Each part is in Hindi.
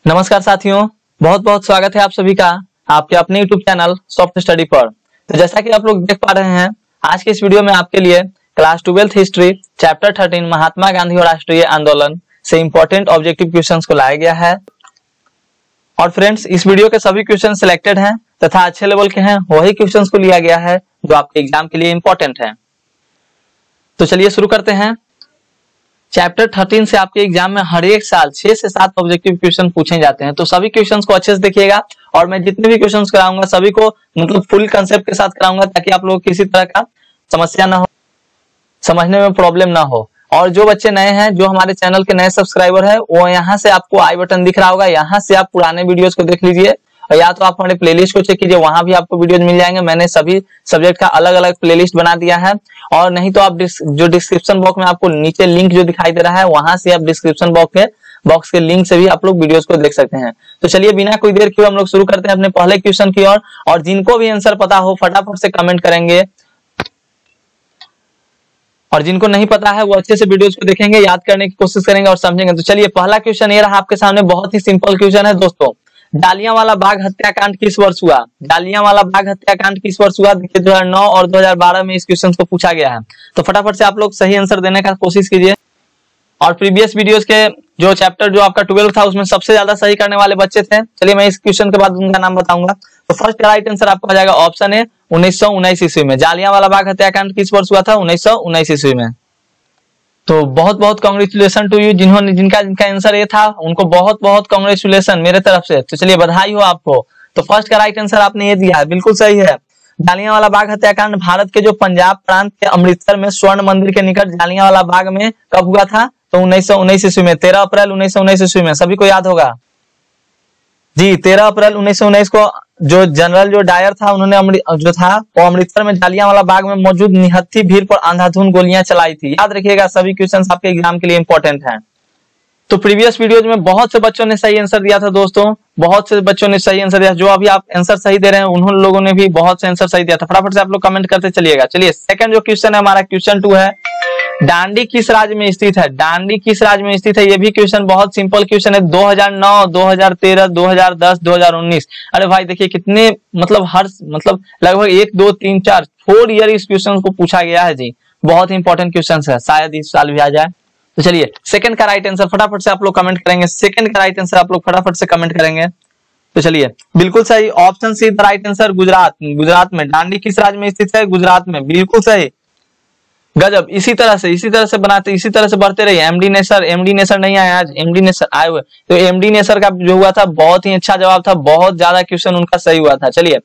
नमस्कार साथियों, बहुत बहुत स्वागत है आप सभी का आपके अपने YouTube चैनल सॉफ्ट स्टडी पर। तो जैसा कि आप लोग देख पा रहे हैं, आज के इस वीडियो में आपके लिए class 12th history chapter 13 Mahatma Gandhi और राष्ट्रीय आंदोलन से इंपॉर्टेंट ऑब्जेक्टिव क्वेश्चंस को लाया गया है। और फ्रेंड्स, इस वीडियो के सभी क्वेश्चन सिलेक्टेड हैं तथा अच्छे लेवल के हैं, वही क्वेश्चंस को लिया गया है जो आपके एग्जाम के लिए इंपॉर्टेंट है। तो चलिए शुरू करते हैं। चैप्टर 13 से आपके एग्जाम में हर एक साल 6 से 7 ऑब्जेक्टिव क्वेश्चन पूछे जाते हैं, तो सभी क्वेश्चंस को अच्छे से देखिएगा। और मैं जितने भी क्वेश्चंस कराऊंगा सभी को मतलब फुल कंसेप्ट के साथ कराऊंगा, ताकि आप लोगों को किसी तरह का समस्या ना हो, समझने में प्रॉब्लम ना हो। और जो बच्चे नए हैं, जो हमारे चैनल के नए सब्सक्राइबर है, वो यहाँ से आपको आई बटन दिख रहा होगा, यहाँ से आप पुराने वीडियोज को देख लीजिए, और या तो आप हमारे प्लेलिस्ट को चेक कीजिए, वहां भी आपको वीडियोज मिल जाएंगे। मैंने सभी सब्जेक्ट का अलग अलग प्लेलिस्ट बना दिया है। और नहीं तो आप जो डिस्क्रिप्शन बॉक्स में आपको नीचे लिंक जो दिखाई दे रहा है, वहां से आप डिस्क्रिप्शन बॉक्स के लिंक से भी आप लोग वीडियोस को देख सकते हैं। तो चलिए बिना कोई देर किए हम लोग शुरू करते हैं अपने पहले क्वेश्चन की ओर। और जिनको भी आंसर पता हो फटाफट से कमेंट करेंगे, और जिनको नहीं पता है वो अच्छे से वीडियोस को देखेंगे, याद करने की कोशिश करेंगे और समझेंगे। तो चलिए पहला क्वेश्चन ये रहा आपके सामने, बहुत ही सिंपल क्वेश्चन है दोस्तों। जालियांवाला बाग हत्याकांड किस वर्ष हुआ? जालियांवाला बाग हत्याकांड किस वर्ष हुआ? देखिए 2009 और 2012 में इस क्वेश्चन को पूछा गया है। तो फटाफट से आप लोग सही आंसर देने का कोशिश कीजिए। और प्रीवियस वीडियोस के जो चैप्टर जो आपका 12 था, उसमें सबसे ज्यादा सही करने वाले बच्चे थे। चलिए मैं इस क्वेश्चन के बाद उनका नाम बताऊंगा। तो फर्स्ट राइट आंसर आपका आ जाएगा ऑप्शन ए 1919 ईस्वी में। जालियांवाला बाग हत्याकांड किस वर्ष हुआ था? 1919 ईस्वी में। तो बहुत बहुत कांग्रेचुलेशन टू यू, जिनका आंसर ये था, उनको बहुत बहुत कांग्रेचुलेशन मेरे तरफ से। तो चलिए बधाई हो आपको। तो फर्स्ट का राइट आंसर आपने ये दिया है, बिल्कुल सही है। जालियांवाला बाग हत्याकांड भारत के जो पंजाब प्रांत के अमृतसर में स्वर्ण मंदिर के निकट जालियांवाला बाग में कब हुआ था? तो 1919 ईस्वी में, 13 अप्रैल 1919 ईस्वी में। सभी को याद होगा जी, 13 अप्रैल 1919 को जो जनरल जो डायर था, उन्होंने जो था वो अमृतसर में जालियांवाला बाग में मौजूद निहत्थी भीड़ पर अंधाधुंध गोलियां चलाई थी। याद रखिएगा, सभी क्वेश्चंस आपके एग्जाम के लिए इंपॉर्टेंट हैं। तो प्रीवियस वीडियोज में बहुत से बच्चों ने सही आंसर दिया था दोस्तों, बहुत से बच्चों ने सही आंसर दिया। जो अभी आप आंसर सही दे रहे हैं, उन्होंने लोगों ने भी बहुत से आंसर सही दिया था। फटाफट से आप लोग कमेंट करते चलिएगा। चलिए सेकंड जो क्वेश्चन है हमारा, क्वेश्चन 2 है, डांडी किस राज्य में स्थित है? डांडी किस राज्य में स्थित है? ये भी क्वेश्चन बहुत सिंपल क्वेश्चन है। 2009, 2013, 2010, 2019। अरे भाई देखिए कितने मतलब लगभग 1, 2, 3, 4 ईयर इस क्वेश्चन को पूछा गया है जी। बहुत इंपॉर्टेंट क्वेश्चन है, शायद इस साल भी आ जाए। तो चलिए सेकंड का राइट आंसर फटाफट से आप लोग कमेंट करेंगे। सेकंड का राइट आंसर आप लोग फटाफट से कमेंट करेंगे। तो चलिए बिल्कुल सही, option C the right answer, Gujarat. Gujarat में डांडी किस राज्य में स्थित है? गुजरात में, बिल्कुल सही। गजब, इसी तरह से बनाते, इसी तरह से बढ़ते रहिए। एमडी नेसर नहीं आया आज, एमडी नेसर आए हुए। तो एमडी नेसर का जो हुआ था बहुत ही अच्छा जवाब था, बहुत ज्यादा क्वेश्चन उनका सही हुआ था। चलिए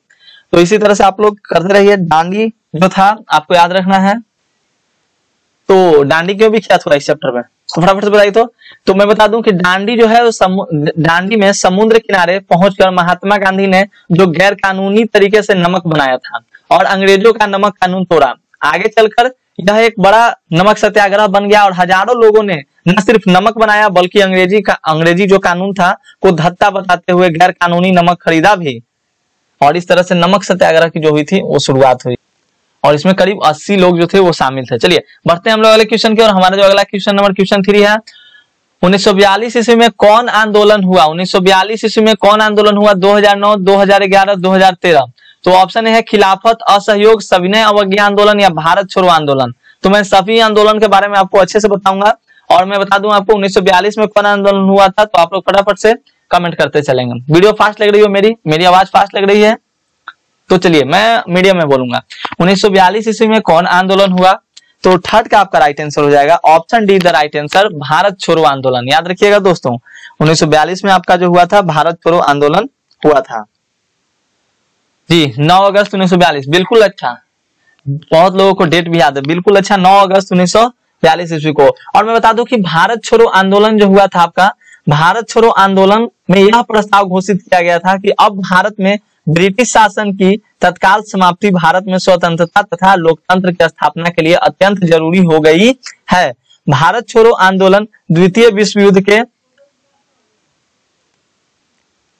तो इसी तरह से आप लोग करते रहिए। डांडी जो था आपको याद रखना है। तो डांडी क्यों विख्यात हुआ इस चैप्टर में, तो फटाफट से बताइए। तो मैं बता दूं कि डांडी जो है डांडी में समुद्र किनारे पहुंचकर महात्मा गांधी ने जो गैर कानूनी तरीके से नमक बनाया था और अंग्रेजों का नमक कानून तोड़ा, आगे चलकर यह एक बड़ा नमक सत्याग्रह बन गया और हजारों लोगों ने न सिर्फ नमक बनाया बल्कि अंग्रेजी जो कानून था को धत्ता बताते हुए गैर कानूनी नमक खरीदा भी। और इस तरह से नमक सत्याग्रह की जो हुई थी वो शुरुआत हुई, और इसमें करीब 80 लोग जो थे वो शामिल थे। चलिए बढ़ते हैं हम लोग अगले क्वेश्चन की ओर। हमारा जो अगला क्वेश्चन नंबर क्वेश्चन 3 है, 1942 ईस्वी में कौन आंदोलन हुआ? 1942 ईस्वी में कौन आंदोलन हुआ? 2009, 2011, 2013। तो ऑप्शन है खिलाफत, असहयोग, सविनय अवज्ञा आंदोलन या भारत छोड़ो आंदोलन। तो मैं सभी आंदोलन के बारे में आपको अच्छे से बताऊंगा, और मैं बता दूं आपको 1942 में कौन आंदोलन हुआ था। तो आप लोग फटाफट से कमेंट करते चलेंगे। वीडियो फास्ट लग रही हो, मेरी आवाज फास्ट लग रही है? तो चलिए मैं मीडियम में बोलूंगा। 1942 ईस्वी में कौन आंदोलन हुआ? तो थर्ड का आपका राइट आंसर हो जाएगा option D the right answer, Bharat छोड़ो आंदोलन। याद रखिएगा दोस्तों, 1942 में आपका जो हुआ था भारत छोड़ो आंदोलन हुआ था जी। 9 अगस्त 1942, बिल्कुल अच्छा, बहुत लोगों को डेट भी याद है, बिल्कुल अच्छा, 9 अगस्त 1942 ईस्वी को। और मैं बता दूं कि भारत छोड़ो आंदोलन जो हुआ था आपका, भारत छोड़ो आंदोलन में यह प्रस्ताव घोषित किया गया था कि अब भारत में ब्रिटिश शासन की तत्काल समाप्ति भारत में स्वतंत्रता तथा लोकतंत्र की स्थापना के लिए अत्यंत जरूरी हो गई है। भारत छोड़ो आंदोलन द्वितीय विश्व युद्ध के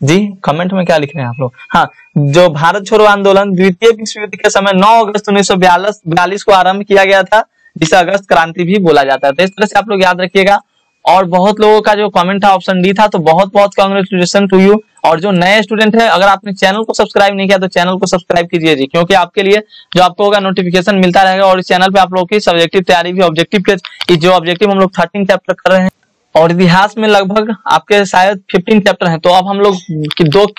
जी, कमेंट में क्या लिख रहे हैं आप लोग? हाँ, जो भारत छोड़ो आंदोलन द्वितीय विश्व युद्ध के समय 9 अगस्त 1942 को आरंभ किया गया था, जिसे अगस्त क्रांति भी बोला जाता है। तो इस तरह से आप लोग याद रखिएगा, और बहुत लोगों का जो कमेंट था ऑप्शन डी था, तो बहुत बहुत कांग्रेचुलेशन टू यू। और जो नए स्टूडेंट है, अगर आपने चैनल को सब्सक्राइब नहीं किया तो चैनल को सब्सक्राइब कीजिए जी, क्योंकि आपके लिए जो आपको होगा नोटिफिकेशन मिलता रहेगा। और इस चैनल पे आप लोगों की सब्जेक्टिव तैयारी भी, ऑब्जेक्टिव के जो ऑब्जेक्टिव हम लोग 13 चैप्टर कर रहे हैं, और इतिहास में लगभग आपके शायद 15 चैप्टर हैं। तो अब हम लोग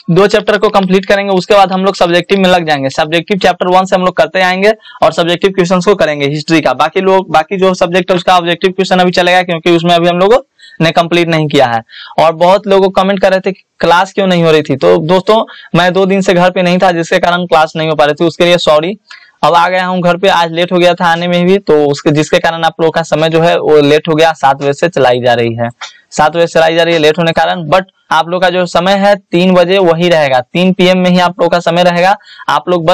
दो चैप्टर को कंप्लीट करेंगे, उसके बाद हम लोग सब्जेक्टिव में लग जाएंगे। सब्जेक्टिव चैप्टर 1 से हम लोग करते आएंगे और सब्जेक्टिव क्वेश्चंस को करेंगे हिस्ट्री का। बाकी जो सब्जेक्ट है उसका ऑब्जेक्टिव क्वेश्चन अभी चलेगा, क्योंकि उसमें अभी हम लोग ने कंप्लीट नहीं किया है। और बहुत लोग कमेंट कर रहे थे कि क्लास क्यों नहीं हो रही थी। तो दोस्तों मैं 2 दिन से घर पे नहीं था, जिसके कारण क्लास नहीं हो पा रही थी, उसके लिए सॉरी। अब आ गया हूँ घर पे, आज लेट हो गया था आने में भी, तो उसके जिसके कारण आप लोगों का समय जो है वो लेट हो गया। 7 बजे से चलाई जा रही है, 7 बजे चलाई जा रही है लेट होने के कारण। बट आप लोग का जो समय है 3 बजे वही रहेगा, 3 PM में ही आप लोग का समय रहेगा। आप लोग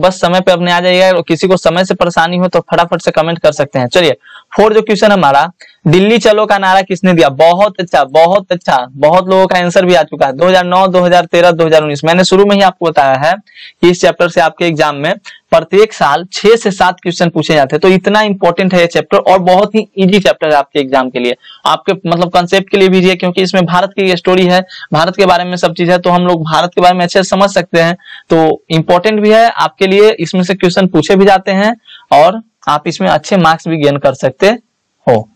बस समय पे अपने आ जाइएगा। किसी को समय से परेशानी हो तो फटाफट से कमेंट कर सकते हैं। चलिए 4 जो क्वेश्चन हमारा, दिल्ली चलो का नारा किसने दिया। बहुत अच्छा, बहुत अच्छा, बहुत लोगों का आंसर भी आ चुका है। 2009, 2013, 2019। मैंने शुरू में ही आपको बताया है कि इस चैप्टर से आपके एग्जाम में प्रत्येक साल 6 से 7 क्वेश्चन पूछे जाते हैं। तो इतना इंपॉर्टेंट है ये चैप्टर, और बहुत ही इजी चैप्टर है आपके एग्जाम के लिए, आपके मतलब कंसेप्ट के लिए भी इजी है, क्योंकि इसमें भारत की स्टोरी है, भारत के बारे में सब चीज है। तो हम लोग भारत के बारे में अच्छे से समझ सकते हैं। तो इंपॉर्टेंट भी है आपके लिए, इसमें से क्वेश्चन पूछे भी जाते हैं और आप इसमें अच्छे मार्क्स भी गेन कर सकते हो।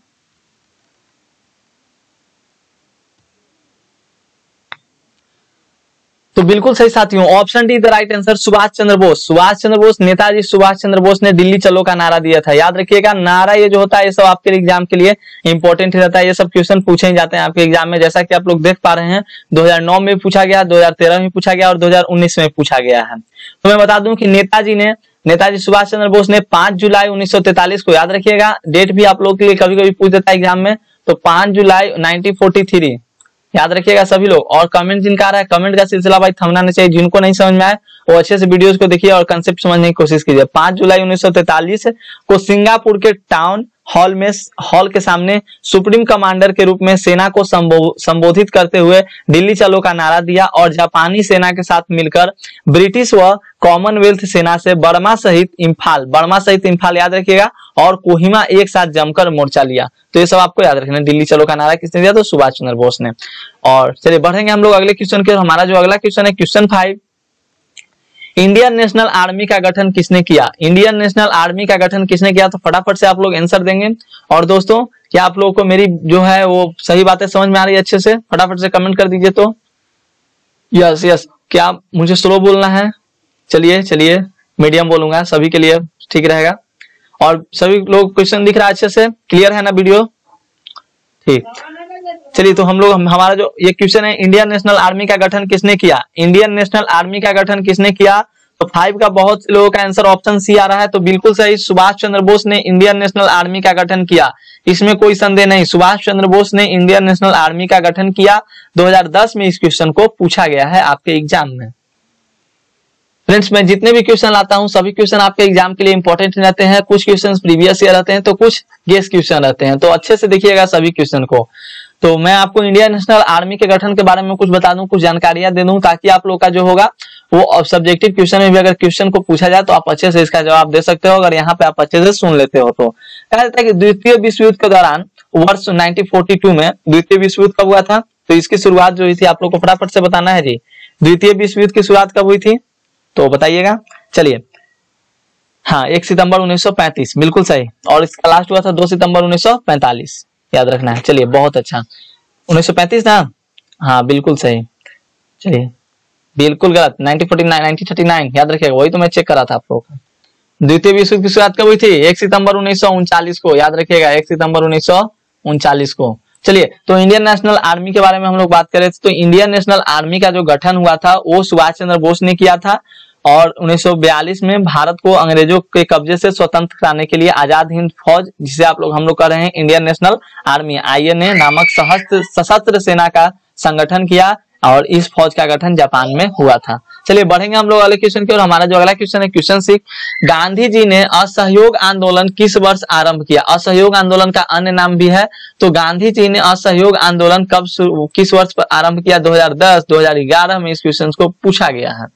तो बिल्कुल सही साथियों, option D the right answer, Subhash Chandra Bose. Subhash Chandra Bose, Netaji Subhash Chandra Bose ने दिल्ली चलो का नारा दिया था। याद रखिएगा, नारा ये जो होता है ये सब आपके एग्जाम के लिए इंपॉर्टेंट रहता है। ये सब क्वेश्चन पूछे ही जाते हैं आपके एग्जाम में, जैसा कि आप लोग देख पा रहे हैं। 2009 में पूछा गया, 2013 में पूछा गया और 2019 में पूछा गया है। तो मैं बता दूं कि नेताजी सुभाष चंद्र बोस ने 5 जुलाई 1943 को, याद रखिएगा डेट भी आप लोग के लिए कभी कभी पूछ देता है एग्जाम में, तो 5 जुलाई 1943 याद रखिएगा सभी लोग। और कमेंट जिनका आ रहा है, कमेंट का सिलसिला भाई थमना नहीं चाहिए। जिनको नहीं समझ में आए वो अच्छे से वीडियोस को देखिए और कंसेप्ट समझने की कोशिश कीजिए। 5 जुलाई 1943 को सिंगापुर के टाउन हॉल के सामने सुप्रीम कमांडर के रूप में सेना को संबोधित करते हुए दिल्ली चलो का नारा दिया, और जापानी सेना के साथ मिलकर ब्रिटिश व कॉमनवेल्थ सेना से बर्मा सहित इम्फाल याद रखिएगा और कोहिमा एक साथ जमकर मोर्चा लिया। तो ये सब आपको याद रखना। दिल्ली चलो का नारा किसने दिया, तो सुभाष चंद्र बोस ने। और चलिए बढ़ेंगे हम लोग अगले क्वेश्चन की ओर। हमारा जो अगला क्वेश्चन है क्वेश्चन 5, इंडियन नेशनल आर्मी का गठन किसने किया। इंडियन नेशनल आर्मी का गठन किसने किया, तो फटाफट से आप लोग आंसर देंगे। और दोस्तों क्या आप लोगों को मेरी जो है वो सही बातें समझ में आ रही है अच्छे से, फटाफट से कमेंट कर दीजिए। तो यस, क्या मुझे स्लो बोलना है? चलिए मीडियम बोलूंगा, सभी के लिए ठीक रहेगा। और सभी लोग क्वेश्चन दिख रहा है अच्छे से, क्लियर है ना वीडियो? ठीक, चलिए तो हम लोग हमारा जो ये क्वेश्चन है, इंडियन नेशनल आर्मी का गठन किसने किया। इंडियन नेशनल आर्मी का गठन किसने किया, तो 5 का बहुत से लोगों का आंसर ऑप्शन सी आ रहा है। तो बिल्कुल सही, सुभाष चंद्र बोस ने इंडियन नेशनल आर्मी का गठन किया, इसमें कोई संदेह नहीं। सुभाष चंद्र बोस ने इंडियन नेशनल आर्मी का गठन किया। 2010 में इस क्वेश्चन को पूछा गया है आपके एग्जाम में। फ्रेंड्स, मैं जितने भी क्वेश्चन लाता हूं सभी क्वेश्चन आपके एग्जाम के लिए इंपॉर्टेंट रहते हैं। कुछ क्वेश्चन प्रीवियस ईयर रहते हैं, तो कुछ गेस क्वेश्चन रहते हैं। तो अच्छे से देखिएगा सभी क्वेश्चन को। तो मैं आपको इंडियन नेशनल आर्मी के गठन के बारे में कुछ बता दूं, कुछ जानकारियां दे दूं, ताकि आप लोग का जो होगा वो सब्जेक्टिव क्वेश्चन में भी अगर क्वेश्चन को पूछा जाए तो आप अच्छे से इसका जवाब दे सकते हो, अगर यहाँ पे आप अच्छे से सुन लेते हो। तो कहा जाता है कि द्वितीय विश्व युद्ध के दौरान वर्ष 1942 में, द्वितीय विश्व युद्ध कब हुआ था, तो इसकी शुरुआत जो हुई थी आप लोग को फटाफट से बताना है जी। द्वितीय विश्व युद्ध की शुरुआत कब हुई थी, तो बताइएगा। चलिए, हाँ 1 सितंबर 1935, बिल्कुल सही। और इसका लास्ट हुआ था 2 सितंबर 1945, याद रखना है। चलिए बहुत अच्छा, 1935 ना, हाँ बिल्कुल सही। चलिए बिल्कुल गलत, 1939 याद रखिएगा, वही तो मैं चेक करा था आप लोगों का। द्वितीय विश्व युद्ध की शुरुआत कब हुई थी, 1 सितंबर 1939 को, याद रखिएगा 1 सितंबर 1939 को। चलिए, तो इंडियन नेशनल आर्मी के बारे में हम लोग बात करें तो इंडियन नेशनल आर्मी का जो गठन हुआ था वो सुभाष चंद्र बोस ने किया था। और 1942 में भारत को अंग्रेजों के कब्जे से स्वतंत्र कराने के लिए आजाद हिंद फौज, जिसे आप लोग हम लोग कर रहे हैं इंडियन नेशनल आर्मी, INA नामक सशस्त्र सेना का संगठन किया, और इस फौज का गठन जापान में हुआ था। चलिए बढ़ेंगे हम लोग अगले क्वेश्चन की ओर। हमारा जो अगला क्वेश्चन है क्वेश्चन 6, गांधी जी ने असहयोग आंदोलन किस वर्ष आरंभ किया। असहयोग आंदोलन का अन्य नाम भी है। तो गांधी जी ने असहयोग आंदोलन किस वर्ष पर आरंभ किया, 2010, 2011 में इस क्वेश्चन को पूछा गया है।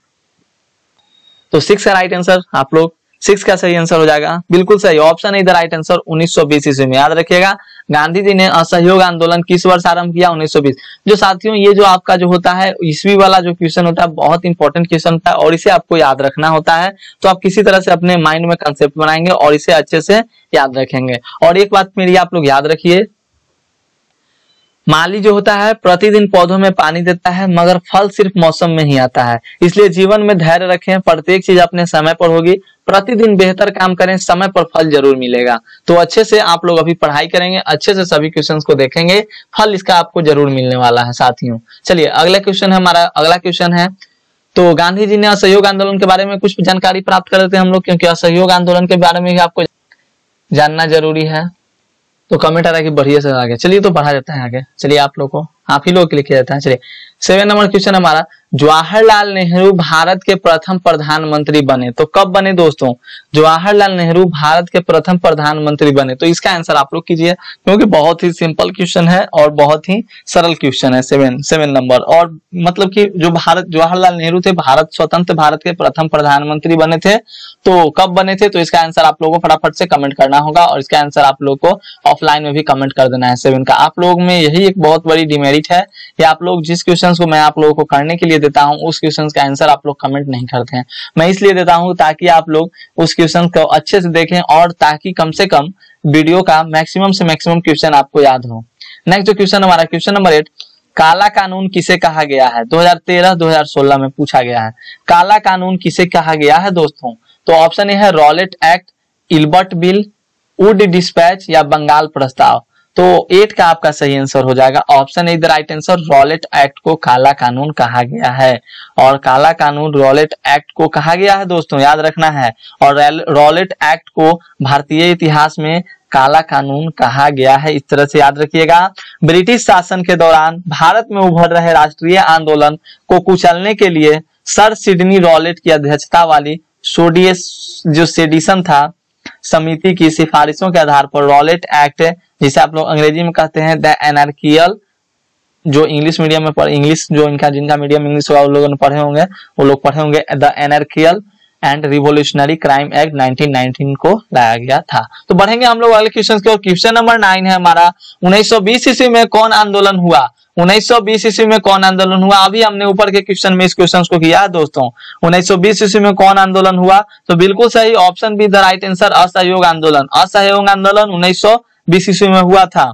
तो 6 का राइट आंसर, आप लोग 6 का सही आंसर हो जाएगा, बिल्कुल सही। ऑप्शन इधर राइट आंसर 1920 ईस्वी में, याद रखिएगा गांधी जी ने असहयोग आंदोलन किस वर्ष आरंभ किया? 1920। जो साथियों ये जो आपका जो होता है ईस्वी वाला जो क्वेश्चन होता है बहुत इंपॉर्टेंट क्वेश्चन होता है और इसे आपको याद रखना होता है। तो आप किसी तरह से अपने माइंड में कंसेप्ट बनाएंगे और इसे अच्छे से याद रखेंगे। और एक बात मेरी आप लोग याद रखिए, माली जो होता है प्रतिदिन पौधों में पानी देता है मगर फल सिर्फ मौसम में ही आता है। इसलिए जीवन में धैर्य रखें, प्रत्येक चीज अपने समय पर होगी, प्रतिदिन बेहतर काम करें, समय पर फल जरूर मिलेगा। तो अच्छे से आप लोग अभी पढ़ाई करेंगे, अच्छे से सभी क्वेश्चंस को देखेंगे, फल इसका आपको जरूर मिलने वाला है साथियों। चलिए अगला क्वेश्चन है हमारा, अगला क्वेश्चन है तो गांधी जी ने असहयोग आंदोलन के बारे में कुछ जानकारी प्राप्त कर लेते हैं हम लोग, क्योंकि असहयोग आंदोलन के बारे में भी आपको जानना जरूरी है। तो कमेंट आ रहा है कि बढ़िया से आगे, चलिए तो बढ़ा जाता है आगे। चलिए आप लोग को, आप ही लोग के लिए किया जाता है। चलिए 7 नंबर क्वेश्चन हमारा, जवाहरलाल नेहरू भारत के प्रथम प्रधानमंत्री बने तो कब बने दोस्तों? जवाहरलाल नेहरू भारत के प्रथम प्रधानमंत्री बने, तो इसका आंसर आप लोग कीजिए, क्योंकि बहुत ही सिंपल क्वेश्चन है और बहुत ही सरल क्वेश्चन है। 7 नंबर, और मतलब कि जो जवाहरलाल नेहरू थे स्वतंत्र भारत के प्रथम प्रधानमंत्री बने थे, तो कब बने थे? तो इसका आंसर आप लोगों को फटाफट से कमेंट करना होगा और इसका आंसर आप लोग को ऑफलाइन में भी कमेंट कर देना है 7 का। आप लोग में यही एक बहुत बड़ी डिमेरिट है कि आप लोग जिस क्वेश्चन को मैं आप लोगों को करने के लिए देता हूं उस क्वेश्चन का आंसर आप लोग कमेंट नहीं करते हैं। मैं इसलिए देता हूं ताकि आप लोग उस क्वेश्चन को अच्छे से देखें और ताकि कम से कम वीडियो का मैक्सिमम से मैक्सिमम क्वेश्चन आपको याद हो। नेक्स्ट जो क्वेश्चन हमारा, क्वेश्चन नंबर 8, काला कानून किसे कहा गया है? 2013-2016 में पूछा गया है। काला कानून किसे कहा गया है दोस्तों? तो ऑप्शन ए है Rowlatt act, Ilbert bill, Wood dispatch या बंगाल प्रस्ताव। तो 8 का आपका सही आंसर हो जाएगा option A the right answer, Rowlatt act को काला कानून कहा गया है। और काला कानून रॉलेट एक्ट को कहा गया है दोस्तों, याद रखना है। और रॉलेट एक्ट को भारतीय इतिहास में काला कानून कहा गया है, इस तरह से याद रखिएगा। ब्रिटिश शासन के दौरान भारत में उभर रहे राष्ट्रीय आंदोलन को कुचलने के लिए सर सिडनी रॉलेट की अध्यक्षता वाली जो सेडिशन था समिति की सिफारिशों के आधार पर रॉलेट एक्ट, जिसे आप लोग अंग्रेजी में कहते हैं द एनार्कियल, जो इंग्लिश मीडियम में इंग्लिश जो जिनका मीडियम इंग्लिश होगा उन लोगों ने पढ़े होंगे, वो लोग पढ़े होंगे the anarchical and revolutionary crime act 1919 को लाया गया था। तो बढ़ेंगे हम लोग अगले क्वेश्चन की ओर। क्वेश्चन नंबर 9 है हमारा, 1920 ईस्वी में कौन आंदोलन हुआ? 1920 ईस्वी में कौन आंदोलन हुआ? अभी हमने ऊपर के क्वेश्चन में इस क्वेश्चन को किया है दोस्तों। 1920 ईस्वी में कौन आंदोलन हुआ? तो बिल्कुल सही option B the right answer, असहयोग आंदोलन। असहयोग आंदोलन 1920 ईस्वी में हुआ था।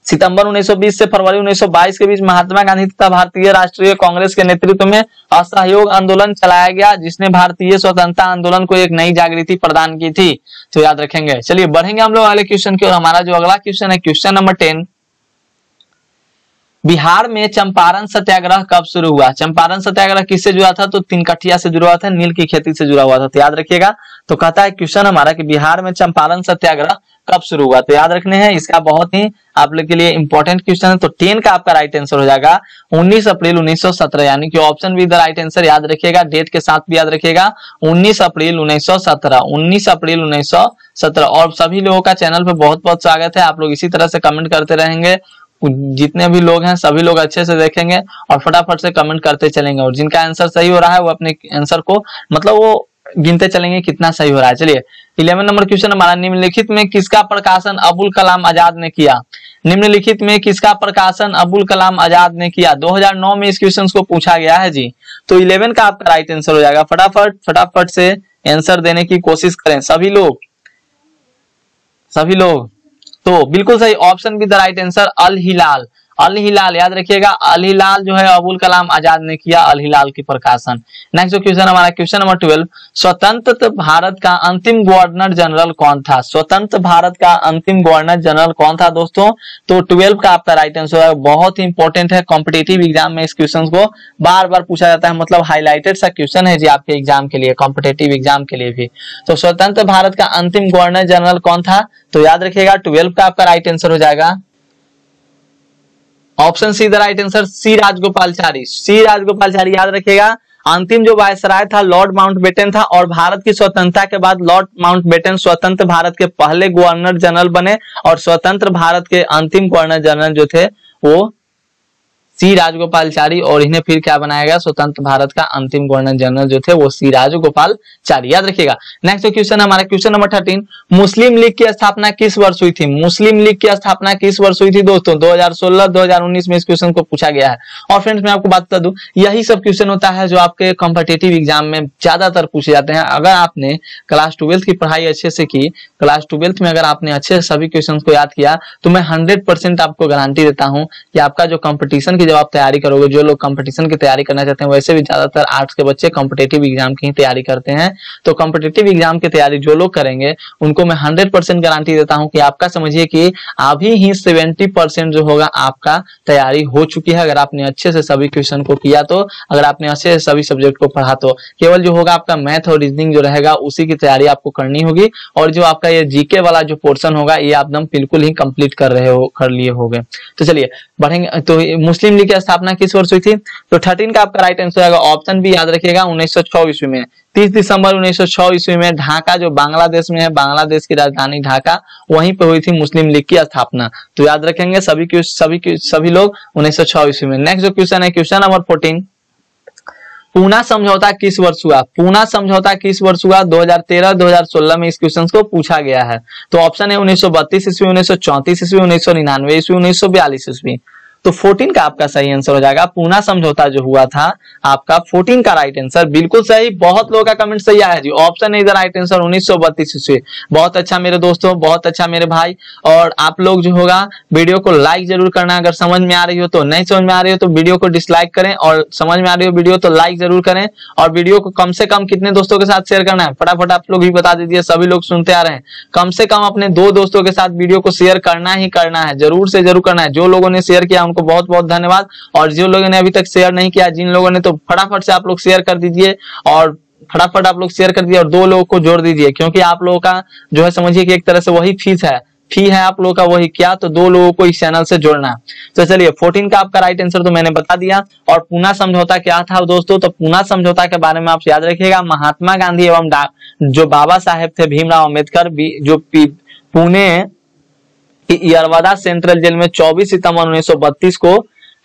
सितंबर 1920 से फरवरी 1922 के बीच महात्मा गांधी तथा भारतीय राष्ट्रीय कांग्रेस के नेतृत्व में असहयोग आंदोलन चलाया गया, जिसने भारतीय स्वतंत्रता आंदोलन को एक नई जागृति प्रदान की थी। तो याद रखेंगे। चलिए बढ़ेंगे हम लोग अगले क्वेश्चन की ओर। हमारा जो अगला क्वेश्चन है क्वेश्चन नंबर 10, बिहार में चंपारण सत्याग्रह कब शुरू हुआ? चंपारण सत्याग्रह किससे जुड़ा था? तो तिनकठिया से जुड़ा हुआ था, नील की खेती से जुड़ा हुआ था। तो याद रखिएगा। तो कहता है क्वेश्चन हमारा कि बिहार में चंपारण सत्याग्रह कब शुरू हुआ? तो याद रखने हैं, इसका बहुत ही आप लोग के लिए इंपॉर्टेंट क्वेश्चन है। तो 10 का आपका राइट आंसर हो जाएगा 19 अप्रैल 1917, यानी कि option B the right answer. याद रखिएगा, डेट के साथ भी याद रखिएगा, 19 अप्रैल 1917, 19 अप्रैल 1917। और सभी लोगों का चैनल पे बहुत बहुत स्वागत है। आप लोग इसी तरह से कमेंट करते रहेंगे, जितने भी लोग हैं सभी लोग अच्छे से देखेंगे और फटाफट से कमेंट करते चलेंगे। और जिनका आंसर सही हो रहा है वो अपने आंसर को मतलब वो गिनते चलेंगे कितना सही हो रहा है। चलिए 11 नंबर क्वेश्चन हमारा, निम्नलिखित में किसका प्रकाशन अबुल कलाम आजाद ने किया? निम्नलिखित में किसका प्रकाशन अबुल कलाम आजाद ने किया? 2009 में इस क्वेश्चन को पूछा गया है जी। तो 11 का आपका राइट आंसर हो जाएगा। फटाफट से आंसर देने की कोशिश करें सभी लोग। तो बिल्कुल सही option B the right answer, Al Hilal. Al Hilal याद रखिएगा, अल हिलाल जो है अबुल कलाम आजाद ने किया अल हिलाल की प्रकाशन। नेक्स्ट जो क्वेश्चन हमारा क्वेश्चन नंबर 12, स्वतंत्र भारत का अंतिम गवर्नर जनरल कौन था? स्वतंत्र भारत का अंतिम गवर्नर जनरल कौन था दोस्तों? तो 12 का आपका राइट आंसर है। बहुत ही इंपॉर्टेंट है, कॉम्पिटिटिव एग्जाम में इस क्वेश्चन को बार बार पूछा जाता है, मतलब हाईलाइटेड सा क्वेश्चन है जी आपके एग्जाम के लिए, कॉम्पिटिटिव एग्जाम के लिए भी। तो स्वतंत्र भारत का अंतिम गवर्नर जनरल कौन था? तो याद रखिएगा 12 का आपका राइट आंसर हो जाएगा option C the right answer, C Rajagopalachari. C Rajagopalachari याद रखिएगा। अंतिम जो वायसराय था लॉर्ड माउंटबेटन था और भारत की स्वतंत्रता के बाद लॉर्ड माउंटबेटन स्वतंत्र भारत के पहले गवर्नर जनरल बने और स्वतंत्र भारत के अंतिम गवर्नर जनरल जो थे वो सी राजगोपालचारी, और इन्हें फिर क्या बनाया गया, स्वतंत्र भारत का अंतिम गवर्नर जनरल जो थे वो सी राजगोपालचारी, याद रखिएगा। नेक्स्ट क्वेश्चन हमारा क्वेश्चन नंबर 13, मुस्लिम लीग की स्थापना किस वर्ष हुई थी? मुस्लिम लीग की स्थापना किस वर्ष हुई थी दोस्तों? 2016, 2019 में इस क्वेश्चन को पूछा गया है। और फ्रेंड्स मैं आपको बात बता दूं, यही सब क्वेश्चन होता है जो आपके कॉम्पिटिटिव एग्जाम में ज्यादातर पूछे जाते हैं। अगर आपने क्लास 12 की पढ़ाई अच्छे से की, क्लास 12 में अगर आपने अच्छे से सभी क्वेश्चन को याद किया, तो मैं 100% आपको गारंटी देता हूं कि आपका जो कंपटीशन की जब आप तैयारी करोगे, जो लोग कंपटीशन की तैयारी करना चाहते हैं, वैसे भी ज्यादातर आर्ट्स के बच्चे कॉम्पिटिटिव एग्जाम की तैयारी करते हैं, तो कॉम्पिटिटिव एग्जाम की तैयारी जो लोग करेंगे उनको मैं 100% गारंटी देता हूं कि आपका समझिए कि अभी ही 70% जो होगा आपका तैयारी हो चुकी है, अगर आपने अच्छे से सभी क्वेश्चन को किया तो, अगर आपने अच्छे से सभी सब्जेक्ट को पढ़ा तो। केवल जो होगा आपका मैथ और रीजनिंग जो रहेगा उसी की तैयारी आपको करनी होगी, और जो आपका ये जीके वाला जो पोर्शन होगा ये आप एकदम बिल्कुल ही कंप्लीट कर लिए होंगे। तो चलिए बढ़ेंगे। तो मुस्लिम लीग की स्थापना किस वर्ष हुई थी? तो 13 का आपका राइट आंसर आएगा ऑप्शन बी, याद रखिएगा 1906 ईस्वी में। 30 दिसंबर 1906 ईस्वी में ढाका जो बांग्लादेश में है, बांग्लादेश की राजधानी ढाका, वहीं पे हुई थी मुस्लिम लीग की स्थापना। तो याद रखेंगे सभी लोग 1906 ईस्वी में। नेक्स्ट जो क्वेश्चन है क्वेश्चन नंबर 14, पूना समझौता किस वर्ष हुआ? पूना समझौता किस वर्ष हुआ? 2013, 2016 में इस क्वेश्चन को पूछा गया है। तो ऑप्शन है 1932 ईस्वी, 1934 ईस्वी, 1999 ईस्वी, 1942 ईस्वी। तो 14 का आपका सही आंसर हो जाएगा। पूना समझौता जो हुआ था आपका 14 का राइट आंसर, बिल्कुल सही। बहुत लोगों का कमेंट सही आया जी, option is the right answer 1932 ईस्वी। बहुत अच्छा मेरे दोस्तों, बहुत अच्छा मेरे भाई। और आप लोग जो होगा वीडियो को लाइक जरूर करना, अगर समझ में आ रही हो तो, नहीं समझ में आ रही हो तो वीडियो को डिसलाइक करें, और समझ में आ रही हो वीडियो तो लाइक जरूर करें। और वीडियो को कम से कम कितने दोस्तों के साथ शेयर करना है फटाफट आप लोग भी बता दीजिए, सभी लोग सुनते आ रहे हैं। कम से कम अपने 2 दोस्तों के साथ वीडियो को शेयर करना ही करना है, जरूर से जरूर करना है। जो लोगों ने शेयर किया उनको बहुत बहुत धन्यवाद, और जो लोगों ने अभी तक शेयर नहीं किया, जिन लोगों ने, तो फटाफट से आप लोग शेयर कर दीजिए, और फटाफट आप लोग शेयर कर दीजिए और 2 लोगों को जोड़ दीजिए, क्योंकि आप लोगों का जो है समझिए कि एक तरह से वही फी है आप लोगों का, वही क्या, तो 2 लोगों को इस चैनल से जोड़ना। तो चलिए 14 का आपका राइट आंसर तो मैंने बता दिया। और पूना समझौता क्या था दोस्तों? तो पूना समझौता के बारे में आप याद रखिएगा, महात्मा गांधी एवं जो बाबा साहेब थे भीमराव अम्बेडकर, जो पुणे यरवदा सेंट्रल जेल में 24 सितंबर 1932 को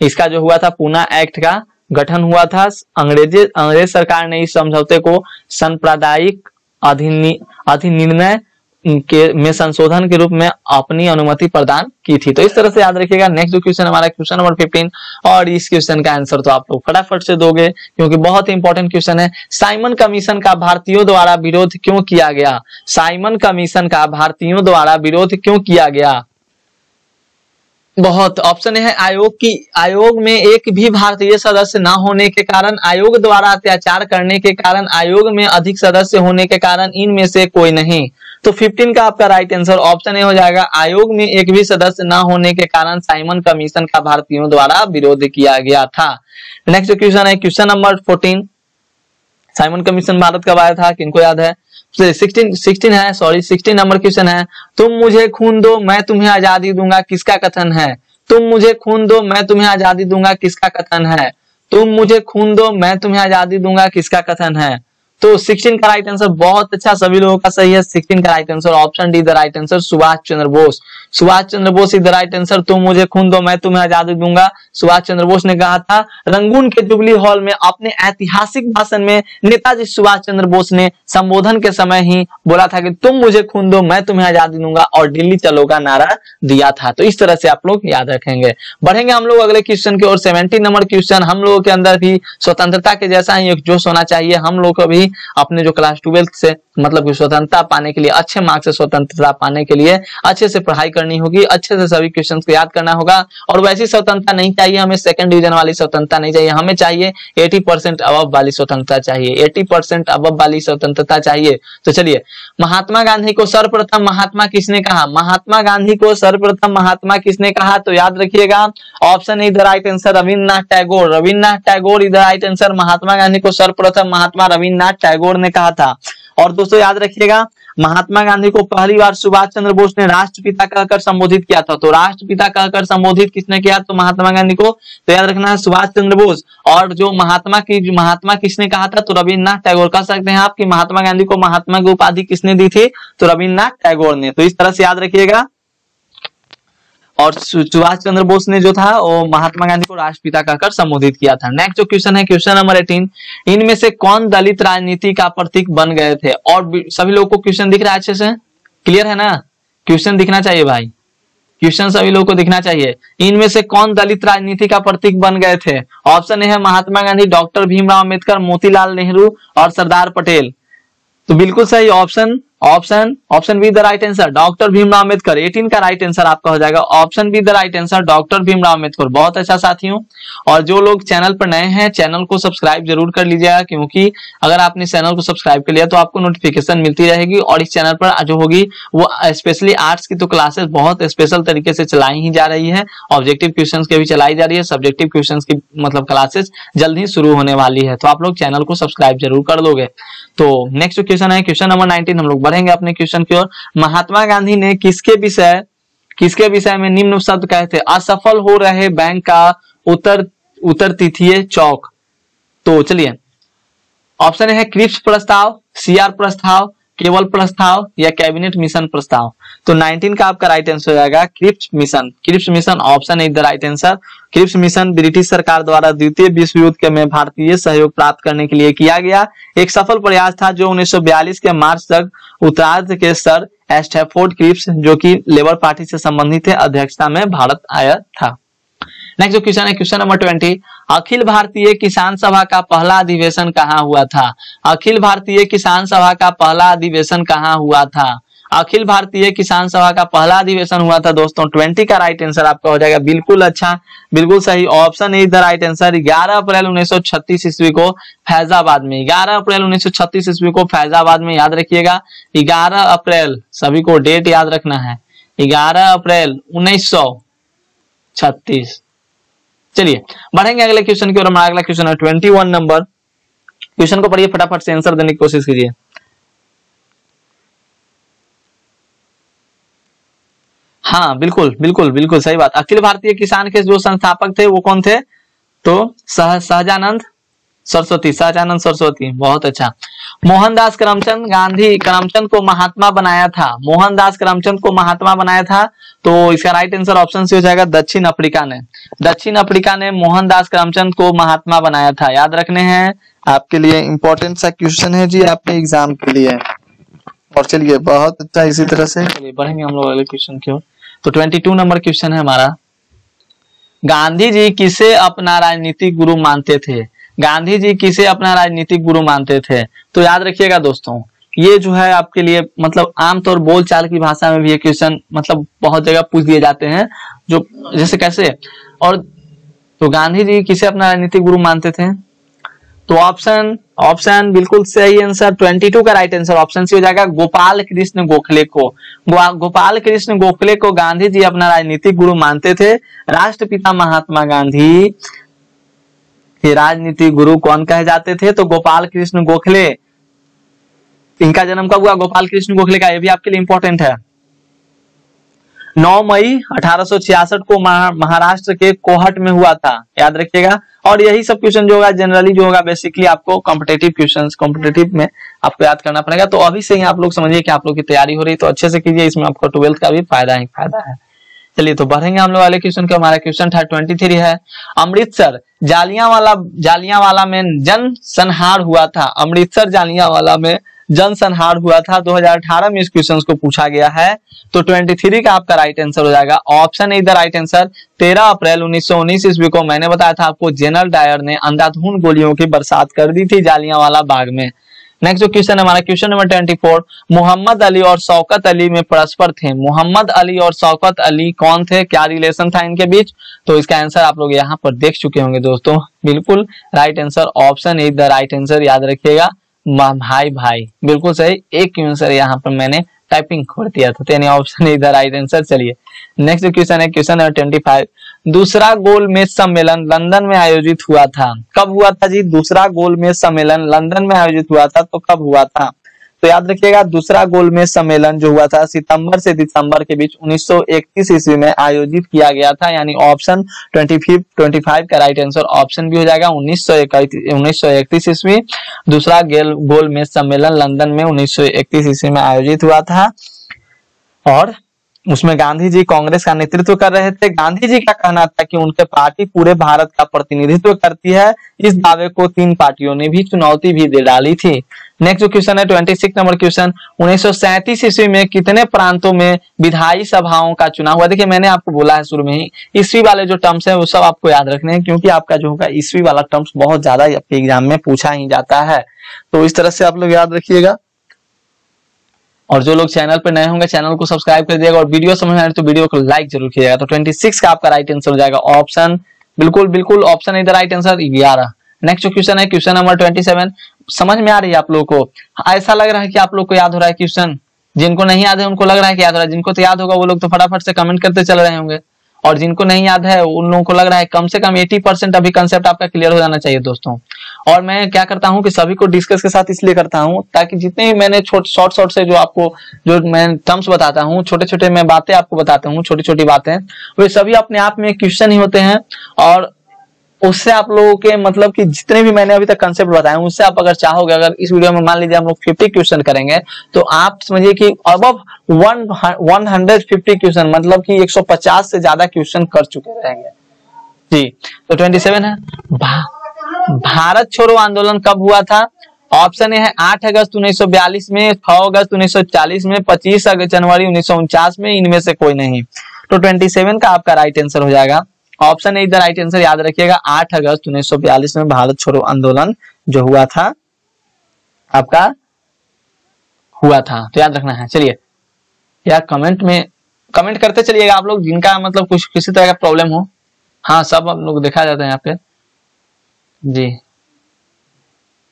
इसका जो हुआ था पूना एक्ट का गठन हुआ था। अंग्रेज सरकार ने इस समझौते को सांप्रदायिक अधिनिर्णय में संशोधन के रूप में अपनी अनुमति प्रदान की थी। तो इस तरह से याद रखिएगा। नेक्स्ट जो क्वेश्चन हमारा क्वेश्चन नंबर 15, और इस क्वेश्चन का आंसर तो आप लोग फटाफट से दोगे क्योंकि बहुत इंपॉर्टेंट क्वेश्चन है। साइमन कमीशन का भारतीयों द्वारा विरोध क्यों किया गया? साइमन कमीशन का भारतीयों द्वारा विरोध क्यों किया गया? बहुत ऑप्शन है आयोग में एक भी भारतीय सदस्य न होने के कारण, आयोग द्वारा अत्याचार करने के कारण, आयोग में अधिक सदस्य होने के कारण, इनमें से कोई नहीं। तो 15 का आपका राइट आंसर ऑप्शन ए हो जाएगा, आयोग में एक भी सदस्य न होने के कारण साइमन कमीशन का भारतीयों द्वारा विरोध किया गया था। नेक्स्ट क्वेश्चन है question number 14, Simon commission Bharat कब आया था, किनको याद है? 16 नंबर क्वेश्चन है, तुम मुझे खून दो मैं तुम्हें आजादी दूंगा, किसका कथन है? तुम मुझे खून दो मैं तुम्हें आजादी दूंगा, किसका कथन है? तुम मुझे खून दो मैं तुम्हें आजादी दूंगा, किसका कथन है? तो 16 का राइट आंसर बहुत अच्छा, सभी लोगों का सही है। 16 का right answer option D the right answer, Subhash Chandra Bose. Subhash Chandra Bose is the right answer. तुम मुझे खून दो मैं तुम्हें आजादी दूंगा, सुभाष चंद्र बोस ने कहा था। रंगून के जुबली हॉल में अपने ऐतिहासिक भाषण में नेताजी सुभाष चंद्र बोस ने संबोधन के समय ही बोला था कि तुम मुझे खून दो मैं तुम्हें आजादी दूंगा, और दिल्ली चलो का नारा दिया था। तो इस तरह से आप लोग याद रखेंगे। बढ़ेंगे हम लोग अगले क्वेश्चन की ओर। 17 नंबर क्वेश्चन, हम लोगों के अंदर भी स्वतंत्रता के जैसा ही एक जोश होना चाहिए। हम लोग को भी अपने जो क्लास 12 से मतलब स्वतंत्रता पाने के लिए, अच्छे मार्क्स से स्वतंत्रता पाने के लिए अच्छे से पढ़ाई करनी होगी, अच्छे से सभी क्वेश्चंस को याद करना होगा। और वैसी स्वतंत्रता नहीं चाहिए हमें, सेकंड डिवीजन वाली स्वतंत्रता नहीं चाहिए हमें, चाहिए 80% अबव वाली स्वतंत्रता चाहिए, 80% अबव वाली स्वतंत्रता चाहिए। तो चलिए, महात्मा गांधी को सर्वप्रथम महात्मा किसने कहा? महात्मा गांधी को सर्वप्रथम महात्मा किसने कहा? तो याद रखिएगा option is the right answer, Rabindranath Tagore. Rabindranath Tagore is the right answer. Mahatma Gandhi को सर्वप्रथम महात्मा रविन्द्रनाथ टैगोर ने कहा था। और दोस्तों याद रखिएगा, महात्मा गांधी को पहली बार सुभाष चंद्र बोस ने राष्ट्रपिता कहकर संबोधित किया था। तो राष्ट्रपिता कहकर संबोधित किसने किया? तो महात्मा गांधी को। तो याद रखना है सुभाष चंद्र बोस। और जो महात्मा किसने कहा था? तो रविन्द्रनाथ टैगोर। कह सकते हैं आप कि महात्मा गांधी को महात्मा की उपाधि किसने दी थी? तो रविन्द्रनाथ टैगोर ने। तो इस तरह से याद रखिएगा। और सुभाष चंद्र बोस ने जो था वो महात्मा गांधी को राष्ट्रपिता कहकर संबोधित किया था। नेक्स्ट जो क्वेश्चन है क्वेश्चन नंबर 18, इनमें से कौन दलित राजनीति का प्रतीक बन गए थे? और सभी लोगों को क्वेश्चन दिख रहा है अच्छे से, क्लियर है ना? क्वेश्चन दिखना चाहिए भाई, क्वेश्चन सभी लोगों को दिखना चाहिए। इनमें से कौन दलित राजनीति का प्रतीक बन गए थे? ऑप्शन ए है महात्मा गांधी, डॉक्टर भीमराव अंबेडकर, मोतीलाल नेहरू और सरदार पटेल। तो बिल्कुल सही option option B the right answer, doctor Bhimrao Ambedkar. 18 का राइट आंसर आपका हो जाएगा option B the right answer, doctor Bhimrao Ambedkar. बहुत अच्छा साथियों, और जो लोग चैनल पर नए हैं चैनल को सब्सक्राइब जरूर कर लीजिएगा, क्योंकि अगर आपने चैनल को सब्सक्राइब कर लिया तो आपको नोटिफिकेशन मिलती रहेगी। और इस चैनल पर जो होगी वो स्पेशली आर्ट्स की तो क्लासेस बहुत स्पेशल तरीके से चलाई ही जा रही है, ऑब्जेक्टिव क्वेश्चन की भी चलाई जा रही है, सब्जेक्टिव क्वेश्चन की मतलब क्लासेस जल्द ही शुरू होने वाली है। तो आप लोग चैनल को सब्सक्राइब जरूर कर लोगे। तो नेक्स्ट क्वेश्चन है क्वेश्चन नंबर 19, हम लोग बढ़ेंगे अपने क्वेश्चन की ओर। महात्मा गांधी ने किसके विषय में निम्न शब्द कहे थे? असफल हो रहे बैंक का उत्तर तिथिये चौक। तो चलिए ऑप्शन है क्रिप्स प्रस्ताव, सीआर प्रस्ताव, केवल प्रस्ताव या कैबिनेट मिशन प्रस्ताव। तो 19 का आपका राइट आंसर हो जाएगा Cripps mission. Cripps mission option is the right answer. Cripps mission British सरकार द्वारा द्वितीय विश्व युद्ध में भारतीय सहयोग प्राप्त करने के लिए किया गया एक सफल प्रयास था, जो 1942 के मार्च तक उत्तरार्ध के सर स्टैफोर्ड क्रिप्स, जो कि लेबर पार्टी से संबंधित थे, अध्यक्षता में भारत आया था। नेक्स्ट जो क्वेश्चन है क्वेश्चन नंबर 20, अखिल भारतीय किसान सभा का पहला अधिवेशन कहाँ हुआ था? अखिल भारतीय किसान सभा का पहला अधिवेशन कहाँ हुआ था? अखिल भारतीय किसान सभा का पहला अधिवेशन हुआ था दोस्तों। 20 का राइट आंसर आपका हो जाएगा बिल्कुल अच्छा, बिल्कुल सही option is the right answer. 11 अप्रैल 1936 ईस्वी को फैजाबाद में, 11 अप्रैल 1936 ईस्वी को फैजाबाद में, याद रखिएगा 11 अप्रैल, सभी को डेट याद रखना है, 11 अप्रैल 1936। चलिए बढ़ेंगे अगले क्वेश्चन की ओर। हमारा अगला क्वेश्चन है 21 नंबर। क्वेश्चन को पढ़िए, फटाफट से आंसर देने की कोशिश कीजिए। हाँ बिल्कुल बिल्कुल बिल्कुल सही बात। अखिल भारतीय किसान के जो संस्थापक थे वो कौन थे? तो सहजानंद सरस्वती। बहुत अच्छा। मोहनदास करमचंद गांधी करमचंद को महात्मा बनाया था। मोहनदास करमचंद को महात्मा बनाया था, तो इसका राइट आंसर ऑप्शन से हो जाएगा दक्षिण अफ्रीका ने मोहनदास करमचंद को महात्मा बनाया था। याद रखने हैं आपके लिए, इंपॉर्टेंट सा क्वेश्चन है जी आपके एग्जाम के लिए। और चलिए बहुत अच्छा, इसी तरह से चलिए बढ़ेंगे हम लोग अगले क्वेश्चन की ओर। तो 22 नंबर क्वेश्चन है हमारा, गांधी जी किसे अपना राजनीतिक गुरु मानते थे? गांधी जी किसे अपना राजनीतिक गुरु मानते थे? तो याद रखिएगा दोस्तों, ये जो है आपके लिए मतलब आमतौर बोलचाल की भाषा में भी ये क्वेश्चन मतलब बहुत जगह पूछ दिए जाते हैं, जो जैसे कैसे। और तो गांधी जी किसे अपना राजनीतिक गुरु मानते थे? तो ऑप्शन बिल्कुल सही आंसर। 22 का राइट आंसर ऑप्शन सी हो जाएगा गोपाल कृष्ण गोखले को। गोपाल कृष्ण गोखले को गांधी जी अपना राजनीतिक गुरु मानते थे। राष्ट्रपिता महात्मा गांधी के राजनीतिक गुरु कौन कहे जाते थे? तो गोपाल कृष्ण गोखले। इनका जन्म कब हुआ गोपाल कृष्ण गोखले का? ये भी आपके लिए इंपॉर्टेंट है। 9 मई 1866 को महाराष्ट्र के कोहट में हुआ था, याद रखिएगा। और यही सब क्वेश्चन जो होगा जनरली जो होगा बेसिकली आपको कॉम्पिटेटिव क्वेश्चंस कॉम्पिटेटिव में आपको याद करना पड़ेगा। तो अभी से ही आप लोग समझिए कि आप लोग की तैयारी हो रही, तो अच्छे से कीजिए, इसमें आपको 12th का भी फायदा ही फायदा है। चलिए तो बढ़ेंगे हम लोग वाले क्वेश्चन के। हमारा क्वेश्चन था 23 है, अमृतसर जालियांवाला में जन संहार हुआ था। अमृतसर जालियांवाला में जन संहार हुआ था 2018 में इस क्वेश्चन को पूछा गया है। तो 23 का आपका राइट आंसर हो जाएगा option A the right answer. 13 अप्रैल 1919 ईस्वी को मैंने बताया था आपको, जनरल डायर ने अंधाधुंध गोलियों की बरसात कर दी थी जालियांवाला बाग में। नेक्स्ट जो क्वेश्चन है हमारा क्वेश्चन नंबर 24, मोहम्मद अली और शौकत अली में परस्पर थे। मोहम्मद अली और शौकत अली कौन थे? क्या रिलेशन था इनके बीच? तो इसका आंसर आप लोग यहाँ पर देख चुके होंगे दोस्तों। बिल्कुल right answer option A the right answer, याद रखिएगा भाई बिल्कुल सही। एक आंसर यहाँ पर मैंने टाइपिंग खोल दिया था, यानी option is the right answer. चलिए नेक्स्ट क्वेश्चन है क्वेश्चन नंबर 25, दूसरा गोलमेज सम्मेलन लंदन में आयोजित हुआ था। कब हुआ था जी? दूसरा गोलमेज सम्मेलन लंदन में आयोजित हुआ था, तो कब हुआ था? तो याद रखिएगा दूसरा गोलमेज सम्मेलन जो हुआ था सितंबर से दिसंबर के बीच 1931 ईस्वी में आयोजित किया गया था, यानी ऑप्शन 25 का राइट आंसर ऑप्शन भी हो जाएगा 1931 ईस्वी। दूसरा गोलमेज सम्मेलन लंदन में 1931 ईस्वी में आयोजित हुआ था। और उसमें गांधी जी कांग्रेस का नेतृत्व कर रहे थे। गांधी जी का कहना था कि उनके पार्टी पूरे भारत का प्रतिनिधित्व करती है। इस दावे को 3 पार्टियों ने भी चुनौती भी दे डाली थी। नेक्स्ट जो क्वेश्चन है 26 नंबर क्वेश्चन, 1937 ईस्वी में कितने प्रांतों में विधायी सभाओं का चुनाव हुआ? देखिए मैंने आपको बोला है शुरू में ही, ईस्वी वाले जो टर्म्स है वो सब आपको याद रखने हैं, क्योंकि आपका जो होगा ईस्वी वाला टर्म्स बहुत ज्यादा आपके एग्जाम में पूछा ही जाता है। तो इस तरह से आप लोग याद रखिएगा। और जो लोग चैनल पर नए होंगे चैनल को सब्सक्राइब कर दिएगा, और वीडियो समझ में आए तो वीडियो को लाइक जरूर कीजिएगा। तो 26 का आपका राइट आंसर हो जाएगा ऑप्शन, बिल्कुल बिल्कुल ऑप्शन इधर राइट आंसर 11। नेक्स्ट क्वेश्चन है क्वेश्चन नंबर 27। समझ में आ रही है आप लोगों को? ऐसा लग रहा है कि आप लोग को याद हो रहा है क्वेश्चन, जिनको नहीं याद है उनको लग रहा है कि याद हो रहा है, जिनको तो याद होगा वो लोग तो फटाफट से कमेंट करते चल रहे होंगे, और जिनको नहीं याद है उन लोगों को लग रहा है कम से कम 80% अभी कंसेप्ट आपका क्लियर हो जाना चाहिए दोस्तों। और मैं क्या करता हूं कि सभी को डिस्कस के साथ इसलिए करता हूं ताकि जितने भी मैंने शॉर्ट से जो आपको जो मैं टर्म्स बताता हूं, छोटे छोटे मैं बातें आपको बताता हूं, छोटी छोटी बातें, वे सभी अपने आप में क्वेश्चन ही होते हैं। और उससे आप लोगों के मतलब कि जितने भी मैंने अभी तक कंसेप्ट बताए उससे आप अगर चाहोगे, अगर इस वीडियो में मान लीजिए हम लोग 50 क्वेश्चन करेंगे तो आप समझिए कि अबव 150 क्वेश्चन, मतलब कि 150 से ज्यादा क्वेश्चन कर चुके रहेंगे जी। तो 27 है, भारत छोड़ो आंदोलन कब हुआ था? ऑप्शन ए है 8 अगस्त 1942 में, 6 अगस्त 1940 में, 25 जनवरी 1949 में, इनमें से कोई नहीं। तो 27 का आपका राइट आंसर हो जाएगा ऑप्शन ए इधर राइट आंसर। याद रखिएगा 8 अगस्त 1942 में भारत छोड़ो आंदोलन जो हुआ था आपका हुआ था, तो याद रखना है। चलिए यार कमेंट में कमेंट करते चलिएगा आप लोग, जिनका मतलब कुछ किसी तरह का प्रॉब्लम हो। हाँ सब आप लोग देखा जाता है यहाँ पे जी।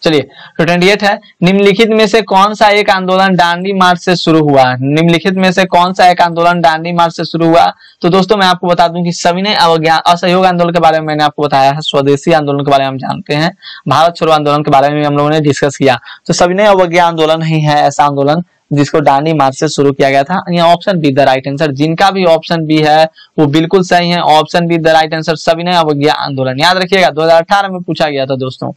चलिए तो 28 है, निम्नलिखित में से कौन सा एक आंदोलन दांडी मार्च से शुरू हुआ? निम्नलिखित में से कौन सा एक आंदोलन दांडी मार्च से शुरू हुआ? तो दोस्तों मैं आपको बता दूं कि सविनय अवज्ञा असहयोग आंदोलन के बारे में मैंने आपको बताया है, स्वदेशी आंदोलन के बारे में हम जानते हैं, भारत छोड़ो आंदोलन के बारे में हम लोगों ने डिस्कस किया। तो सविनय अवज्ञा आंदोलन ही है ऐसा आंदोलन जिसको दांडी मार्च से शुरू किया गया था। यहाँ option B the right answer, जिनका भी ऑप्शन बी है वो बिल्कुल सही है, option B the right answer सविनय अवज्ञा आंदोलन। याद रखिएगा 2018 में पूछा गया था दोस्तों।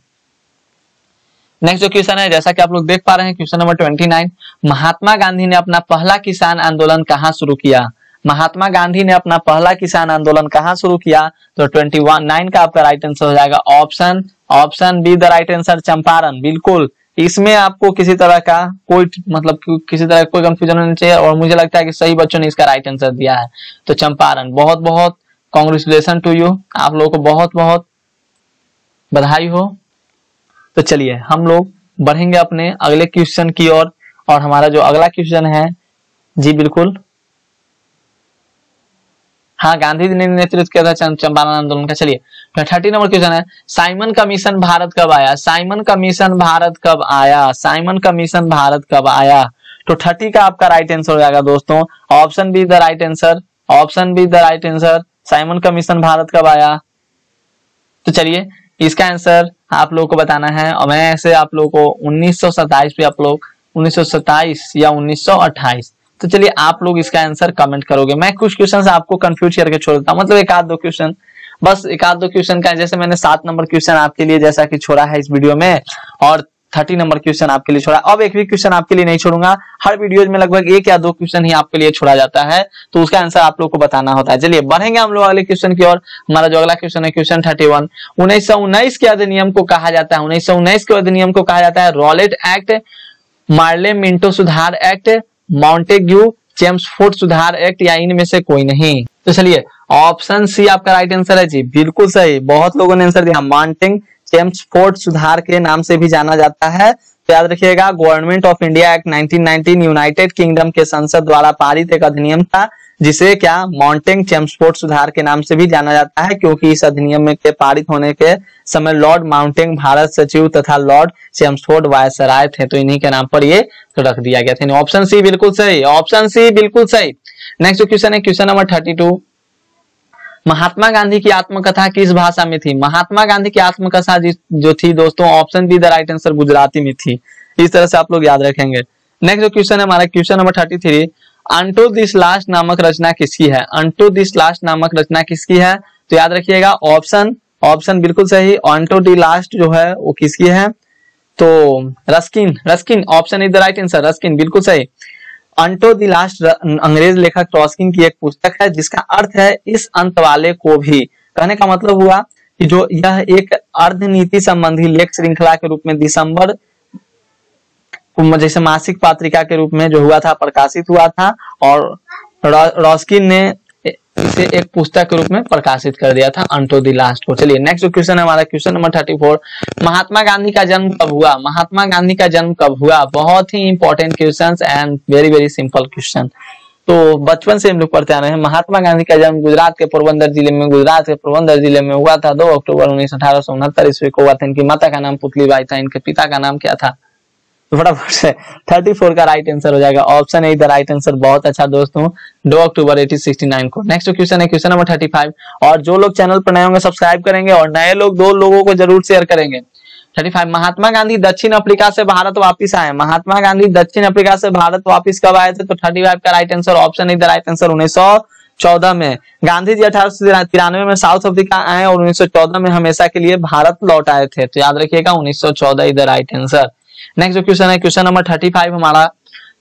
नेक्स्ट जो क्वेश्चन है जैसा कि आप लोग देख पा रहे हैं क्वेश्चन नंबर 29, महात्मा गांधी ने अपना पहला किसान आंदोलन कहाँ शुरू किया? महात्मा गांधी ने अपना पहला किसान आंदोलन कहाँ शुरू किया? तो 21 का आपका राइट आंसर हो जाएगा option B the right answer Champaran. बिल्कुल इसमें आपको किसी तरह का कोई मतलब किसी तरह कोई कंफ्यूजन नहीं चाहिए, और मुझे लगता है कि सही बच्चों ने इसका राइट आंसर दिया है। तो चंपारण, बहुत बहुत कांग्रेचुलेशन टू यू, आप लोगों को बहुत बहुत बधाई हो। तो चलिए हम लोग बढ़ेंगे अपने अगले क्वेश्चन की ओर, और हमारा जो अगला क्वेश्चन है जी बिल्कुल हाँ गांधी जी ने नेतृत्व किया था चंपारण आंदोलन का। चलिए 30 नंबर क्वेश्चन है, साइमन कमीशन भारत कब आया? साइमन कमीशन भारत कब आया? साइमन कमीशन भारत कब आया? तो 30 का आपका राइट आंसर हो जाएगा दोस्तों option B the right answer, option B the right answer Simon commission Bharat कब आया। तो चलिए इसका आंसर आप लोगों को बताना है, और मैं ऐसे आप लोगों को 1927 पे आप लोग 1927 या 1928, तो चलिए आप लोग इसका आंसर कमेंट करोगे। मैं कुछ क्वेश्चन आपको कंफ्यूज करके छोड़ देता हूँ, मतलब एक आध दो क्वेश्चन, बस एक आध दो क्वेश्चन का, जैसे मैंने 7 नंबर क्वेश्चन आपके लिए जैसा कि छोड़ा है इस वीडियो में, और 30 नंबर क्वेश्चन आपके लिए छोड़ा। अब एक भी क्वेश्चन आपके लिए नहीं छोड़ूंगा, हर वीडियोज में लगभग 1 या 2 क्वेश्चन ही आपके लिए छोड़ा जाता है, तो उसका आंसर आप लोग को बताना होता है। चलिए बढ़ेंगे हम लोग अगले क्वेश्चन की ओर। हमारा जो अगला क्वेश्चन है क्वेश्चन 31, 1919 के अधिनियम को कहा जाता है? 1919 के अधिनियम को कहा जाता है रॉलेट एक्ट, मार्ले मिंटो सुधार एक्ट, माउंटेग्यू चेम्सफोर्ड सुधार एक्ट, या इनमें से कोई नहीं। तो चलिए ऑप्शन सी आपका राइट आंसर है जी, बिल्कुल सही, बहुत लोगों ने आंसर दिया। माउंटेग चेम्सफोर्ड सुधार के नाम से भी जाना जाता है। तो याद रखिएगा government of India act 1919 United kingdom के संसद द्वारा पारित एक अधिनियम था, जिसे क्या माउंटेग चेम्सफोर्ड सुधार के नाम से भी जाना जाता है, क्योंकि इस अधिनियम में के पारित होने के समय लॉर्ड माउंटेग भारत सचिव तथा लॉर्ड चेम्सफोर्ड वायसराय थे, तो इन्हीं के नाम पर ये रख दिया गया था। ऑप्शन सी बिल्कुल सही, ऑप्शन सी बिल्कुल सही। नेक्स्ट क्वेश्चन है क्वेश्चन नंबर 32, महात्मा गांधी की आत्मकथा किस भाषा में थी? महात्मा गांधी की आत्मकथा जो थी दोस्तों option B the right answer Gujarati में थी। इस तरह से आप लोग याद रखेंगे। नेक्स्ट जो क्वेश्चन है हमारा question number 33, unto this last नामक रचना किसकी है? अनटू दिस लास्ट नामक रचना किसकी है? तो याद रखिएगा ऑप्शन बिल्कुल सही, अनटू दी लास्ट जो है वो किसकी है? तो Ruskin, option is the right answer, Ruskin बिल्कुल सही। अंटो द लास्ट अंग्रेज लेखक ट्रॉस्की की एक पुस्तक है जिसका अर्थ है इस अंत वाले को भी। कहने का मतलब हुआ कि जो यह एक अर्धनीति संबंधी लेख श्रृंखला के रूप में दिसंबर जैसे मासिक पत्रिका के रूप में जो हुआ था, प्रकाशित हुआ था, और रॉस्किन ने इसे एक पुस्तक के रूप में प्रकाशित कर दिया था, अंटो द लास्ट को। चलिए नेक्स्ट जो क्वेश्चन है हमारा, क्वेश्चन नंबर 34, महात्मा गांधी का जन्म कब हुआ? महात्मा गांधी का जन्म कब हुआ? बहुत ही important question and very very simple question. तो बचपन से हम लोग पढ़ते आ रहे हैं। महात्मा गांधी का जन्म गुजरात के पोरबंदर जिले में हुआ था 2 अक्टूबर 1869 ईस्वी को हुआ था। इनकी माता का नाम पुतलीबाई था, इनके पिता का नाम क्या था? तो फटाफट से 34 का राइट आंसर हो जाएगा, option A the right answer. बहुत अच्छा दोस्तों, 2 अक्टूबर 1869 को। नेक्स्ट क्वेश्चन है क्वेश्चन नंबर 35, और जो लोग चैनल पर नए होंगे सब्सक्राइब करेंगे और नए लोग 2 लोगों को जरूर शेयर करेंगे। 35, महात्मा गांधी दक्षिण अफ्रीका से भारत वापिस आए। महात्मा गांधी दक्षिण अफ्रीका से भारत वापिस कब आए थे? तो 35 का right answer, option A the right answer, 1914 में। गांधी जी 1893 में साउथ अफ्रीका आए और 1914 में हमेशा के लिए भारत लौट आए थे। तो याद रखिएगा 1914 is the right answer. Next question है क्वेश्चन नंबर 35 हमारा,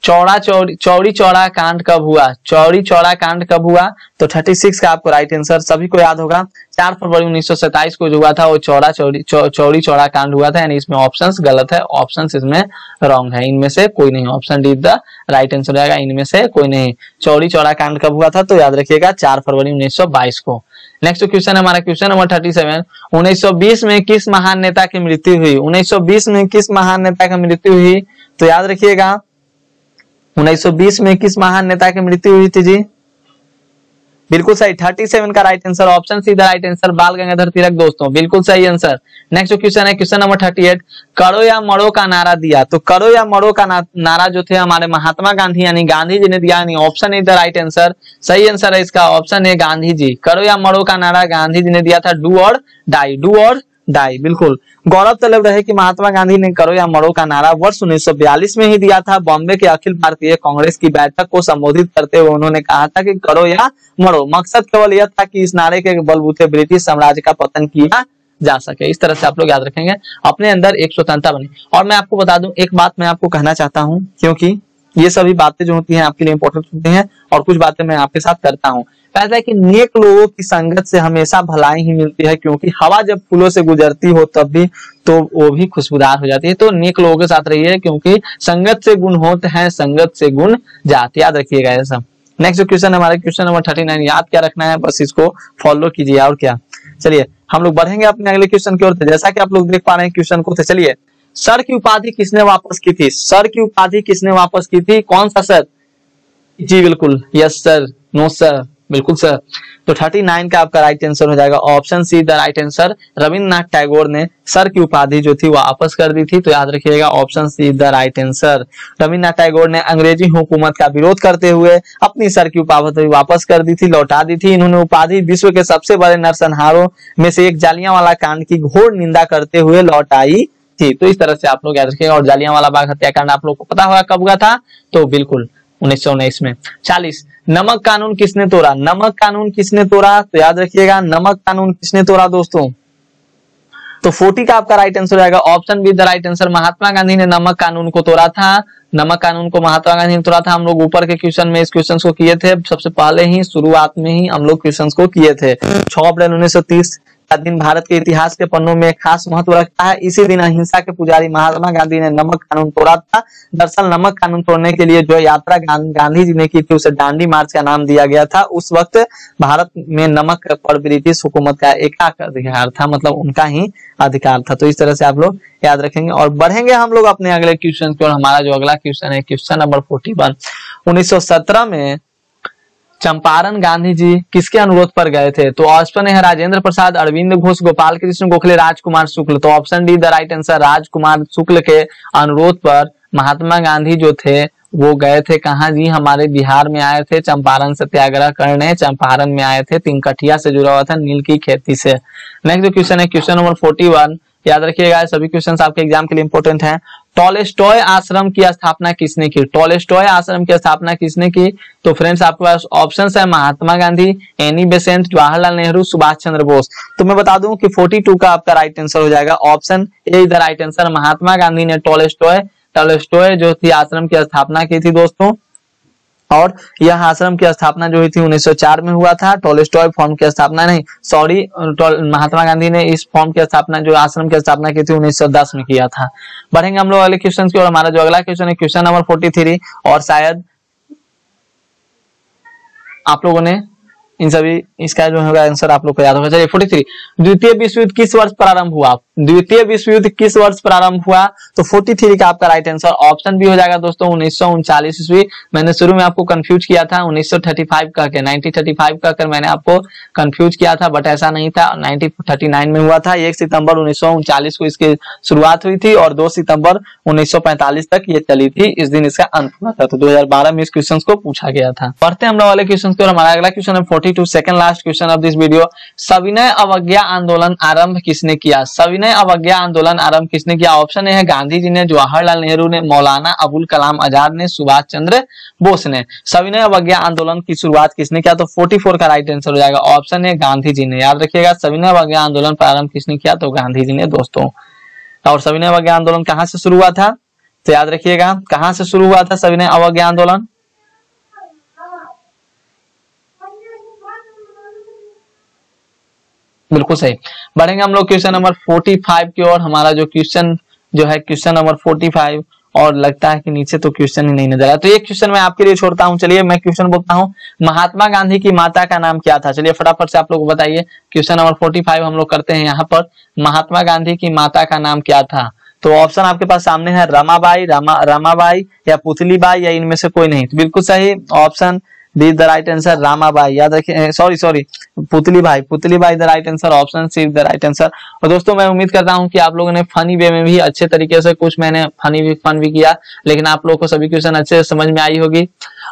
चौरी चौरा कांड कब हुआ? चौरी चौरा कांड कब हुआ? तो 36 का आपको राइट आंसर। सभी को याद होगा 4 फरवरी 1927 को जो हुआ था वो चौरी चौरा कांड हुआ था, यानी इसमें ऑप्शंस गलत है, ऑप्शंस इसमें रॉन्ग है, इनमें से कोई नहीं। Option D the right answer हो जाएगा, इनमें से कोई नहीं। चौरी चौरा कांड कब हुआ था? तो याद रखिएगा 4 फरवरी 1922 को। नेक्स्ट क्वेश्चन हमारा क्वेश्चन नंबर 37, 1920 में किस महान नेता की मृत्यु हुई? 1920 में किस महान नेता की मृत्यु हुई? तो याद रखिएगा 1920 में किस महान नेता की मृत्यु हुई थी जी? बिल्कुल सही, 37 का right answer, option C the right answer, बाल गंगाधर तिलक दोस्तों, बिल्कुल सही आंसर। नेक्स्ट क्वेश्चन है क्वेश्चन नंबर 38, करो या मरो का नारा दिया। तो करो या मरो का नारा जो थे हमारे महात्मा गांधी यानी गांधी जी ने दिया, यानी option A the right answer. सही आंसर है इसका, ऑप्शन ए गांधी जी। करो या मरो का नारा गांधी जी ने दिया था, डू और डाई, डू और डाई, बिल्कुल। गौरव तलब रहे कि महात्मा गांधी ने करो या मरो का नारा वर्ष 1942 में ही दिया था। बॉम्बे के अखिल भारतीय कांग्रेस की बैठक को संबोधित करते हुए उन्होंने कहा था कि करो या मरो। मकसद केवल यह था कि इस नारे के बलबूते ब्रिटिश साम्राज्य का पतन किया जा सके। इस तरह से आप लोग याद रखेंगे, अपने अंदर एक स्वतंत्रता बनी। और मैं आपको बता दूं, एक बात मैं आपको कहना चाहता हूं, क्योंकि ये सभी बातें जो होती हैं आपके लिए इंपॉर्टेंट होती हैं और कुछ बातें मैं आपके साथ करता हूं। पहला है कि नेक लोगों की संगत से हमेशा भलाई ही मिलती है, क्योंकि हवा जब फूलों से गुजरती हो तब भी तो वो भी खुशबूदार हो जाती है। तो नेक लोगों के साथ रहिए, क्योंकि संगत से गुण होते हैं, संगत से गुण जाते, याद रखिएगा ये सब। नेक्स्ट क्वेश्चन हमारा क्वेश्चन नंबर 39, याद क्या रखना है, बस इसको फॉलो कीजिए और क्या। चलिए हम लोग बढ़ेंगे अपने अगले क्वेश्चन की ओर। जैसा कि आप लोग देख पा रहे हैं क्वेश्चन को, तो चलिए, सर की उपाधि किसने वापस की थी? सर की उपाधि किसने वापस की थी? कौन सा सर? जी बिल्कुल, यस सर, नो सर, बिल्कुल सर। तो 39 का आपका राइट आंसर हो जाएगा, option C the right answer. Rabindranath Tagore ने सर की उपाधि जो थी वो वापस कर दी थी। तो याद रखिएगा option C the right answer. Rabindranath Tagore ने अंग्रेजी हुकूमत का विरोध करते हुए अपनी सर की उपाधि वापस कर दी थी, लौटा दी थी। इन्होंने उपाधि विश्व के सबसे बड़े नरसंहारों में से एक जालियांवाला कांड की घोर निंदा करते हुए लौटाई थी। तो इस तरह से आप लोग याद रखिएगा। और जालियांवाला बाग हत्याकांड आप लोग को पता होगा कब हुआ था? तो बिल्कुल 1919 में। 40, नमक कानून किसने तोड़ा? नमक कानून किसने तोड़ा? तो याद रखिएगा नमक कानून किसने तोड़ा दोस्तों? तो 40 का आपका राइट आंसर जाएगा, option B the right answer. Mahatma Gandhi ने नमक कानून को तोड़ा था। नमक कानून को महात्मा गांधी ने तोड़ा था। हम लोग ऊपर के क्वेश्चन में इस क्वेश्चन को किए थे, सबसे पहले ही शुरुआत में ही हम लोग क्वेश्चन को किए थे। 6 अप्रैल 1930 का दिन भारत के इतिहास के पन्नों में खास महत्व रखता है। इसी दिन अहिंसा के पुजारी महात्मा गांधी ने नमक कानून तोड़ा था। दरअसल नमक कानून तोड़ने के लिए जो यात्रा गांधी जी ने की थी उसे दांडी मार्च का नाम दिया गया था। उस वक्त भारत में नमक पर ब्रिटिश हुकूमत का एकाधिकार था, मतलब उनका ही अधिकार था। तो इस तरह से आप लोग याद रखेंगे। और बढ़ेंगे हम लोग अपने अगले क्वेश्चन की ओर। हमारा जो अगला क्वेश्चन है क्वेश्चन नंबर 41, 1917 में चंपारण गांधी जी किसके अनुरोध पर गए थे? तो ऑप्शन है राजेंद्र प्रसाद, अरविंद घोष, गोपाल कृष्ण गोखले, राजकुमार शुक्ल। तो option D the right answer. Rajkumar Shukla के अनुरोध पर महात्मा गांधी जो थे वो गए थे कहाँ जी? हमारे बिहार में आए थे चंपारण सत्याग्रह करने। चंपारण में आए थे, तिनकठिया से जुड़ा हुआ था, नील की खेती से। नेक्स्ट क्वेश्चन है क्वेश्चन नंबर 41, याद रखिएगा सभी क्वेश्चंस आपके एग्जाम के लिए इंपॉर्टेंट हैं। टॉलस्टॉय आश्रम की स्थापना किसने की? टॉलस्टॉय आश्रम की स्थापना किसने की? तो फ्रेंड्स आपके पास ऑप्शंस है महात्मा गांधी, एनी बेसेंट, जवाहरलाल नेहरू, सुभाष चंद्र बोस। तो मैं बता दूं कि 42 का आपका राइट आंसर हो जाएगा, option A is the right answer. Mahatma Gandhi ने टॉलस्टॉय जो थी आश्रम की स्थापना की थी दोस्तों। और यह आश्रम की स्थापना जो हुई थी 1904 में हुआ था। टॉलस्टॉय फॉर्म की स्थापना नहीं, सॉरी, महात्मा गांधी ने इस फॉर्म की स्थापना, जो आश्रम की स्थापना की थी, 1910 में किया था। बढ़ेंगे हम लोग अगले क्वेश्चन की ओर। हमारा जो अगला क्वेश्चन है क्वेश्चन नंबर 43, और शायद आप लोगों ने इन सभी, इसका जो होगा आंसर आप लोग को याद होगा। चलिए 43, द्वितीय विश्व युद्ध किस वर्ष प्रारंभ हुआ? द्वितीय विश्व युद्ध किस वर्ष प्रारंभ हुआ? तो 43 का आपका राइट आंसर ऑप्शन भी हो जाएगा दोस्तों 1939 ईस्वी। मैंने शुरू में आपको कंफ्यूज किया था 1935 कहकर, 1935 कहकर मैंने आपको कंफ्यूज किया था, बट ऐसा नहीं था। 1939 में हुआ था। 1 सितंबर 1939 को इसकी शुरुआत हुई थी और 2 सितंबर 1945 तक ये चली थी। इस दिन इसका अंत हुआ था। तो 2012 में इस क्वेश्चन को पूछा गया था। पढ़ते हैं हम लोग वाले क्वेश्चन को। हमारा अगला क्वेश्चन है 42, second last question of this video. सविनय अवज्ञा आंदोलन आरंभ किसने किया? सविनय अवज्ञा आंदोलन आरंभ किसने किया? ऑप्शन ए है गांधी जी ने, जवाहरलाल नेहरू ने, मौलाना अबुल कलाम आजाद ने, सुभाष चंद्र बोस ने। सविनय अवज्ञा आंदोलन की शुरुआत किसने किया? तो 44 का राइट आंसर हो जाएगा ऑप्शन ए गांधी जी ने। याद रखिएगा, सविनय अवज्ञा आंदोलन प्रारंभ किसने किया? तो गांधी जी ने दोस्तों। और सविनय अवज्ञा आंदोलन कहां से शुरू हुआ था? तो याद रखिएगा, कहां से शुरू हुआ था सविनय अवज्ञा आंदोलन? बिल्कुल सही। बढ़ेंगे हम लोग क्वेश्चन नंबर 45 की ओर। हमारा जो क्वेश्चन जो है क्वेश्चन नंबर 45, और लगता है कि नीचे तो क्वेश्चन ही नहीं नजर आया, तो एक क्वेश्चन मैं आपके लिए छोड़ता हूं। चलिए मैं क्वेश्चन बोलता हूं, महात्मा गांधी की माता का नाम क्या था? चलिए फटाफट से आप लोग बताइए। क्वेश्चन नंबर 45 हम लोग करते हैं यहाँ पर, महात्मा गांधी की माता का नाम क्या था? तो ऑप्शन आपके पास सामने है, रमाबाई, रमाबाई या पुतलीबाई या इनमें से कोई नहीं। तो बिल्कुल सही option the the right answer, Ramabai. याद रखिए, sorry Putlibai, the right answer, option C the right answer. और दोस्तों मैं उम्मीद करता हूं कि आप लोगों ने फनी वे में भी अच्छे तरीके से, कुछ मैंने फन भी किया, लेकिन आप लोगों को सभी क्वेश्चन अच्छे से समझ में आई होगी।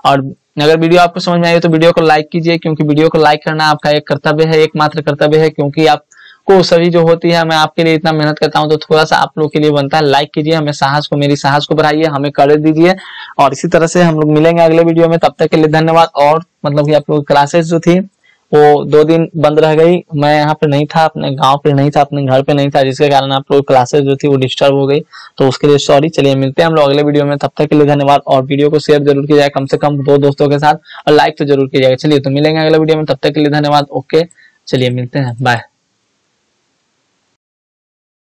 और अगर वीडियो आपको समझ में आई हो तो वीडियो को लाइक कीजिए, क्योंकि वीडियो को लाइक करना आपका एक कर्तव्य है, एकमात्र कर्तव्य है, क्योंकि आप को सभी जो होती है, मैं आपके लिए इतना मेहनत करता हूं तो थोड़ा सा आप लोग के लिए बनता है। लाइक कीजिए, हमें साहस को, मेरी साहस को बढ़ाइए, हमें करेज दीजिए। और इसी तरह से हम लोग मिलेंगे अगले वीडियो में। तब तक के लिए धन्यवाद। और मतलब कि आप लोग क्लासेस जो थी वो 2 दिन बंद रह गई। मैं यहाँ पे नहीं था, अपने गांव पे नहीं था, अपने घर पे नहीं था, जिसके कारण आप लोग क्लासेस जो थी वो डिस्टर्ब हो गई, तो उसके लिए सॉरी। चलिए मिलते हैं हम लोग अगले वीडियो में। तब तक के लिए धन्यवाद। और वीडियो को शेयर जरूर कीजिएगा, कम से कम 2 दोस्तों के साथ, और लाइक तो जरूर कीजिएगा। चलिए तो मिलेंगे अगले वीडियो में, तब तक के लिए धन्यवाद। ओके, चलिए मिलते हैं, बाय।